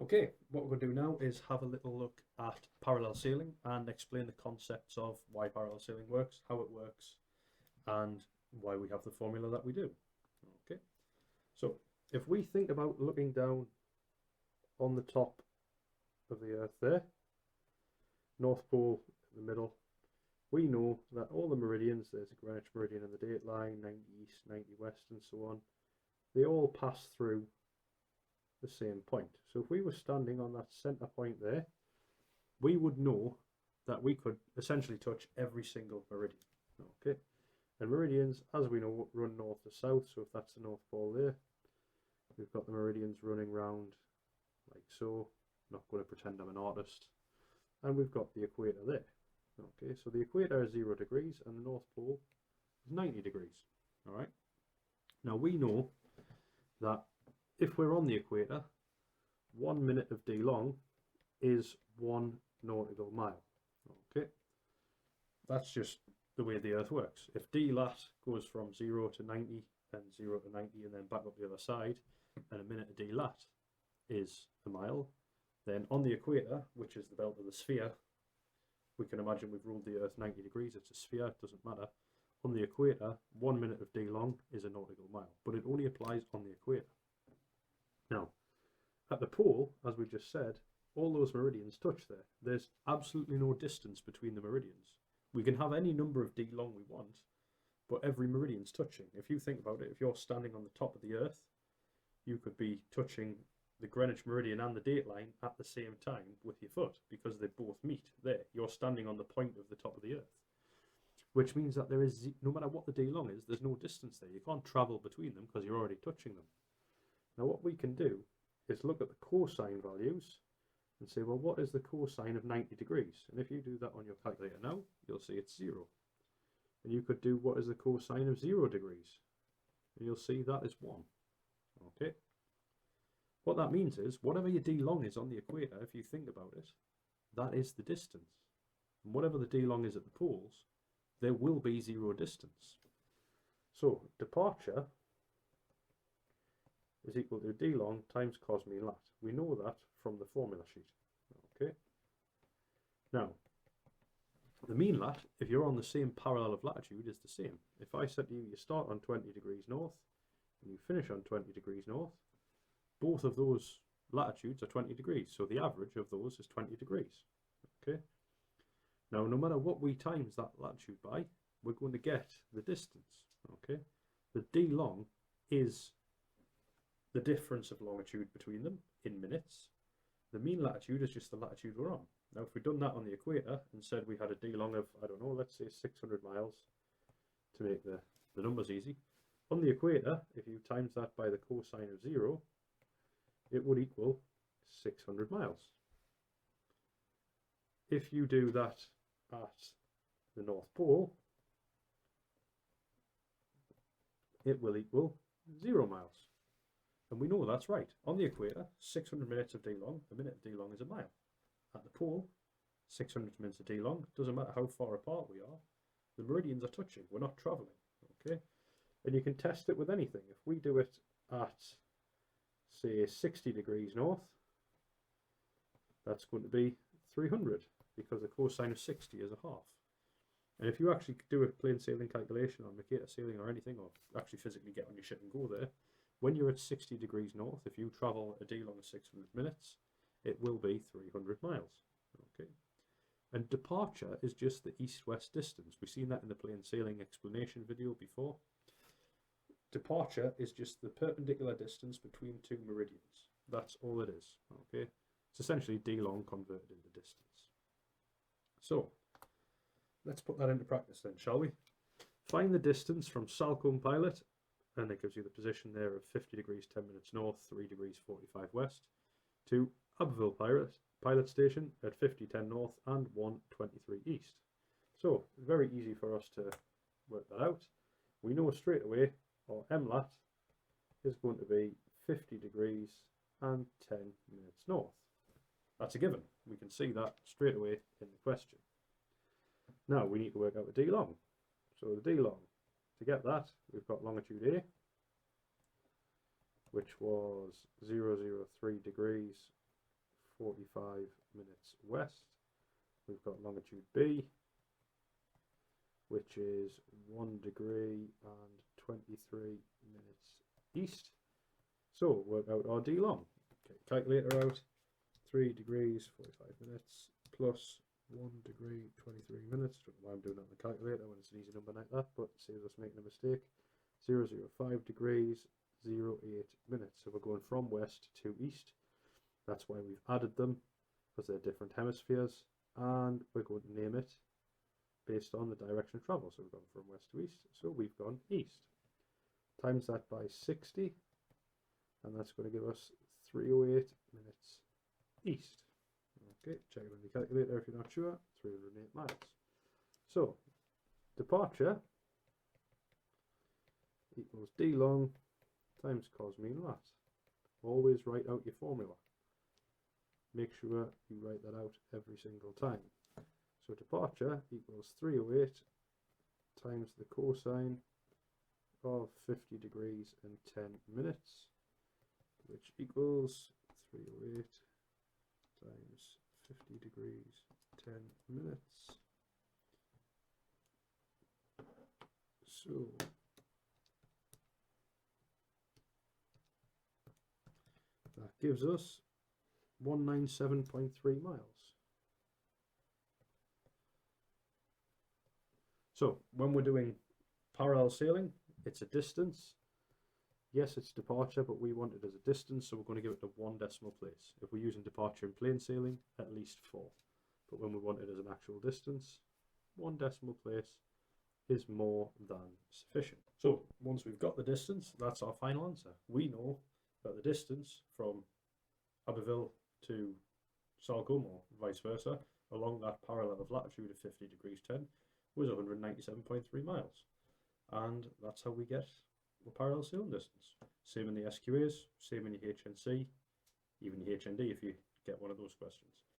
Okay, what we're going to do now is have a little look at parallel sailing and explain the concepts of why parallel sailing works, how it works, and why we have the formula that we do. Okay, so if we think about looking down on the top of the Earth there, North Pole in the middle, we know that all the meridians, there's a Greenwich meridian in the dateline, 90 east, 90 west, and so on, they all pass through the same point. So if we were standing on that center point there, we would know that we could essentially touch every single meridian. Okay, and meridians, as we know, run north to south. So if that's the North Pole there, we've got the meridians running round like so. I'm not going to pretend I'm an artist. And we've got the equator there. Okay, so the equator is 0 degrees and the North Pole is 90 degrees. All right. Now we know that if we're on the equator, 1 minute of d long is 1 nautical mile. Okay, that's just the way the Earth works. If d lat goes from 0 to 90, then 0 to 90, and then back up the other side, and a minute of d lat is a mile, then on the equator, which is the belt of the sphere, we can imagine we've ruled the Earth 90 degrees, it's a sphere, it doesn't matter. On the equator, 1 minute of d long is a nautical mile, but it only applies on the equator. Now, at the pole, as we just said, all those meridians touch there. There's absolutely no distance between the meridians. We can have any number of d long we want, but every meridian's touching. If you think about it, if you're standing on the top of the Earth, you could be touching the Greenwich meridian and the dateline at the same time with your foot, because they both meet there. You're standing on the point of the top of the Earth, which means that there is, no matter what the d long is, there's no distance there. You can't travel between them because you're already touching them. Now what we can do is look at the cosine values and say, well, what is the cosine of 90 degrees? And if you do that on your calculator now, you'll see it's 0. And you could do what is the cosine of 0 degrees? And you'll see that is 1. Okay. What that means is, whatever your d long is on the equator, if you think about it, that is the distance. And whatever the d long is at the poles, there will be 0 distance. So departure is equal to d long times cos mean lat. We know that from the formula sheet. Okay. Now, the mean lat, if you're on the same parallel of latitude, is the same. If I said to you, you start on 20 degrees north and you finish on 20 degrees north, both of those latitudes are 20 degrees. So the average of those is 20 degrees. Okay. Now, no matter what we times that latitude by, we're going to get the distance. Okay. The d long is the difference of longitude between them in minutes. The mean latitude is just the latitude we're on. Now, if we'd done that on the equator and said we had a d long of, I don't know, let's say 600 miles to make the numbers easy. On the equator, if you times that by the cosine of 0, it would equal 600 miles. If you do that at the North Pole, it will equal 0 miles. And we know that's right. On the equator, 600 minutes of d long, a minute of d long is a mile. At the pole, 600 minutes of d long, doesn't matter how far apart we are, the meridians are touching, we're not travelling. Okay, and you can test it with anything. If we do it at, say, 60 degrees north, that's going to be 300, because the cosine of 60 is a half. And if you actually do a plain sailing calculation on Mercator sailing or anything, or actually physically get on your ship and go there, when you're at 60 degrees north, if you travel a d long of 600 minutes, it will be 300 miles. Okay, and departure is just the east-west distance. We've seen that in the plain sailing explanation video before. Departure is just the perpendicular distance between two meridians. That's all it is. Okay, it's essentially d long converted into distance. So let's put that into practice then, shall we? Find the distance from Salcombe Pilot, and it gives you the position there of 50 degrees 10 minutes north, 3 degrees 45 west, to Abbeville Pilot Station at 50:10 north and 1:23 east. So very easy for us to work that out. We know straight away our MLAT is going to be 50 degrees and 10 minutes north. That's a given. We can see that straight away in the question. Now we need to work out the d long. So the d long, to get that, we've got longitude A, which was 003 degrees 45 minutes west. We've got longitude B, which is 1 degree and 23 minutes east. So work out our D long. Okay, calculator out. 3 degrees 45 minutes plus 1 degree 23 minutes. Don't know why I'm doing that on the calculator when it's an easy number like that, but it saves us making a mistake. 005 degrees 08 minutes. So we're going from west to east. That's why we've added them, because they're different hemispheres, and we're going to name it based on the direction of travel. So we've gone from west to east, so we've gone east. Times that by 60, and that's going to give us 308 minutes east. Okay, check it on the calculator if you're not sure. 308 miles. So departure equals D long times cos mean lat. Always write out your formula. Make sure you write that out every single time. So departure equals 308 times the cosine of 50 degrees and 10 minutes, which equals 308 times 50 degrees 10 minutes. So that gives us 197.3 miles. So when we're doing parallel sailing, it's a distance. Yes, it's departure, but we want it as a distance, so we're going to give it the 1 decimal place. If we're using departure in plain sailing, at least 4. But when we want it as an actual distance, 1 decimal place is more than sufficient. So once we've got the distance, that's our final answer. We know that the distance from Abbeville to Sargum, or vice versa, along that parallel of latitude of 50 degrees 10 was 197.3 miles. And that's how we get the parallel sailing distance. Same in the SQAs, same in your HNC, even your HND if you get one of those questions.